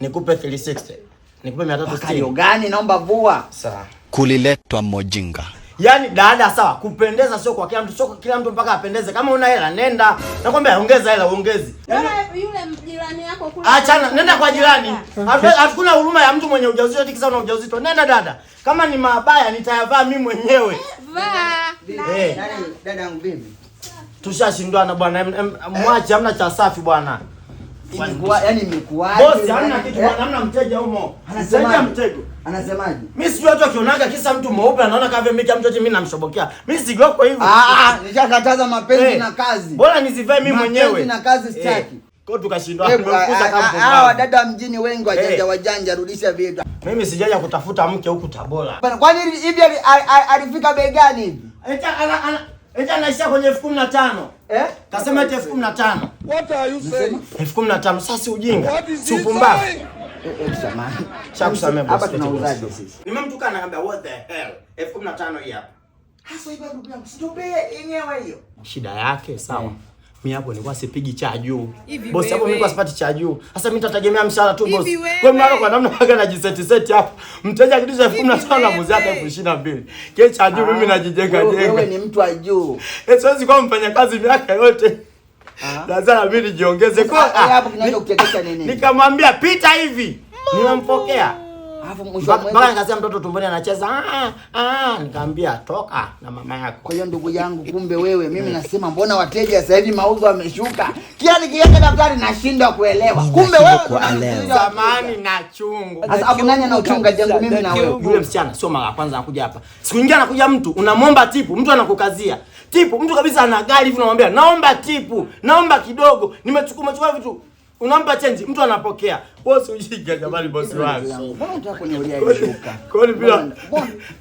Nikupe 360. Nikupe 360. Kayo gani naomba vua? Sawa. Kuliletwa mojinga. Yaani dada sawa, kupendeza sio kwa kila mtu, sio kila mtu mpaka apendeze. Kama una hela nenda. Nakwambia ongeza hela, ongezi. Yaani yule jirani yako kule. Achana, nenda kwa jirani. Hakuna huruma ya mtu mwenye ujauzito eti kisa una ujauzito. Nenda dada. Kama ni mabaya nitayavaa mimi mwenyewe. Vaa. Nani dada yangu bibi? Tushashindwana bwana. Mwache, hamna cha safi bwana. Yaani imekuaje? Bosi hamna kitu bwana, hamna mteja humo. Anasema mtego. Anasemaje? Mimi sijui watu wakionaga kisa mtu mweupe anaona kama vile mtu eti mimi namshobokea. Mimi sigoko hivyo. Nishakataza mapenzi na kazi. Bora nizivae mimi mwenyewe. Mapenzi na kazi sitaki. Kwa tukashindwa kumkuza kama pombe. Hawa dada mjini wengi wajanja rudisha vitu. Mimi sijaja kutafuta mke huku Tabora. Kwani hivi alifika bei gani hivi? Eti anaishia kwenye 15,000. Kasema eti 15,000. What are you saying? 15,000 sasa si ujinga. Si upumbavu. Samahani. Shakusamea bosi. Hapa tunauzaje sisi? Nimemtukana naambia what the hell? 15,000 hii hapa. Hasa hivi ndugu yangu, sitope yenyewe hiyo. Shida yake sawa. Mimi hapo nilikuwa sipigi cha juu. Bosi hapo mimi sipati cha juu. Sasa mimi nitategemea mshahara tu bosi. Kwa maana kwa namna waga na jiseti hapo. Mteja akidisha 15,000 na muzi hata 22,000. Kile cha juu mimi najijenga. Wewe ni mtu wa juu. Siwezi kuwa mfanyakazi miaka yote. Lazima mimi nijiongeze kwa hapo kinacho kutekesha nini? Nikamwambia pita hivi. Nimempokea. Alafu mwisho wa mwezi baka nikasema mtoto tumboni anacheza nikamwambia toka na mama yako. Kwa hiyo ndugu yangu, kumbe wewe mimi nasema mbona wateja sasa hivi mauzo yameshuka. Kila nikienda daftari nashindwa kuelewa. Kumbe wewe zamani na chungu. Sasa hapo nani anachunga jangu mimi na wewe? Yule msichana sio mara ya kwanza anakuja hapa. Siku nyingine anakuja mtu unamwomba tipu, mtu anakukazia. Tipu mtu kabisa ana gari hivi unamwambia naomba tipu, naomba kidogo. Nimechukua vitu. Unampa change, mtu anapokea. Bosi ujinga jamani bosi wangu. Mbona unataka kuniulia hiyo shuka? Kwa hiyo bila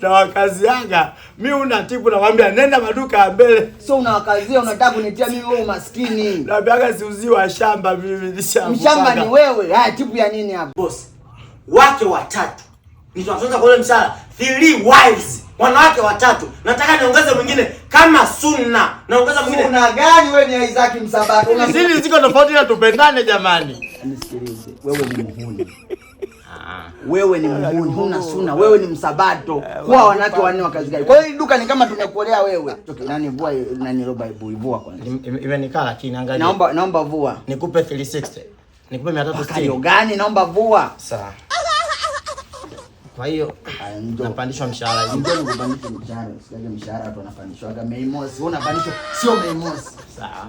na wakazi yanga, mimi una tipu nawaambia nenda maduka ya mbele. Sio unawakazia unataka kunitia mimi wewe umaskini. Naambiaga siuziwa shamba mimi nishambuka. Mshamba ni wewe. Haya tipu ya nini hapa? Bosi. Wake watatu. Nitaanza kwa ile mshahara 3 wives. Wanawake watatu. Nataka niongeze mwingine kama sunna. Naongeza mwingine. Sunna gani wewe ni Isaac Msabato? Sisi ziko tofauti na tupendane jamani. Nisikilize. Wewe ni muhuni. Wewe ni muhuni, huna sunna. Wewe ni Msabato. Kwa wanawake wanne wakazi gani? Kwa hiyo duka ni kama tumekuolea wewe. Toki nani vua nani roba vua kwanza. Imenikaa lakini angalia. Naomba vua. Nikupe 360. Nikupe 360. Kayo gani naomba vua? Sawa. Kwa hiyo napandishwa mshahara hivi. Ndio nikupandisha mshahara. Sikaje mshahara watu wanapandishwaga Mei Mosi. Wewe unapandishwa sio Mei Mosi. Sawa.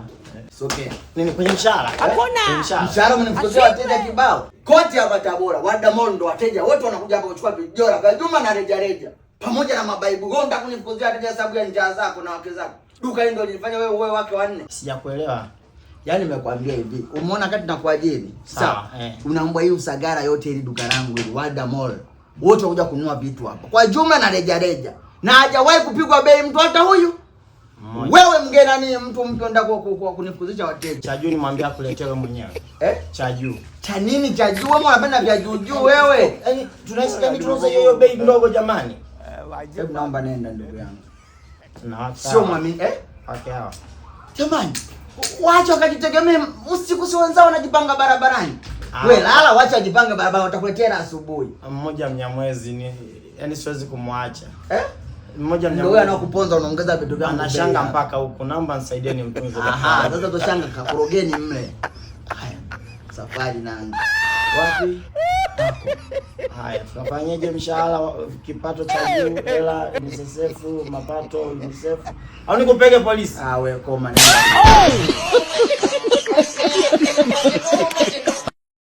Okay. Nini kwenye mshahara? Hakuna. Mshahara mnafikuzia wateja kibao. Kote hapa Tabora, Wadamol ndo wateja wote wanakuja hapa kuchukua vijora vya Juma na reja. Pamoja na mabaibu. Wewe unataka kunifukuzia wateja sababu ya njaa zako na wake zako. Duka hili ndio lilifanya wewe wake wanne. Sijakuelewa. Yaani nimekwambia hivi. Umeona kati nakuajiri? Sawa. Unaomba hii usagara yote ili duka langu hili Wadamol. Wote wakuja kununua vitu hapa. Kwa Juma na reja. Na hajawahi kupigwa bei mtu hata huyu. Wewe mgeni nani mtu mpenda kwa kunifukuzisha wateja. Cha juu nimwambia akuletee wewe mwenyewe. Cha juu. Cha nini cha juu? Wewe unapenda vya juu wewe. Yaani tunauza hiyo bei ndogo jamani. Hebu naomba nenda ndugu yangu. Sio mwamini wake hawa. Jamani. Waacha wakajitegemea usiku si wenzao wanajipanga barabarani. Wewe lala waacha wajipange barabara watakuletea asubuhi. Mmoja Mnyamwezi ni yaani siwezi kumwacha. Mmoja Mnyamwezi. Wewe anakuponza unaongeza vitu vyangu. Anashanga mpaka huko. Naomba nisaidie nimtunze. Sasa toshanga kakurogeni mle. Haya. Safari naanza. Wapi? Haya, tunafanyaje mshahara kipato cha juu, hela, NSSF, mapato, UNICEF. Au nikupege polisi? Wewe koma.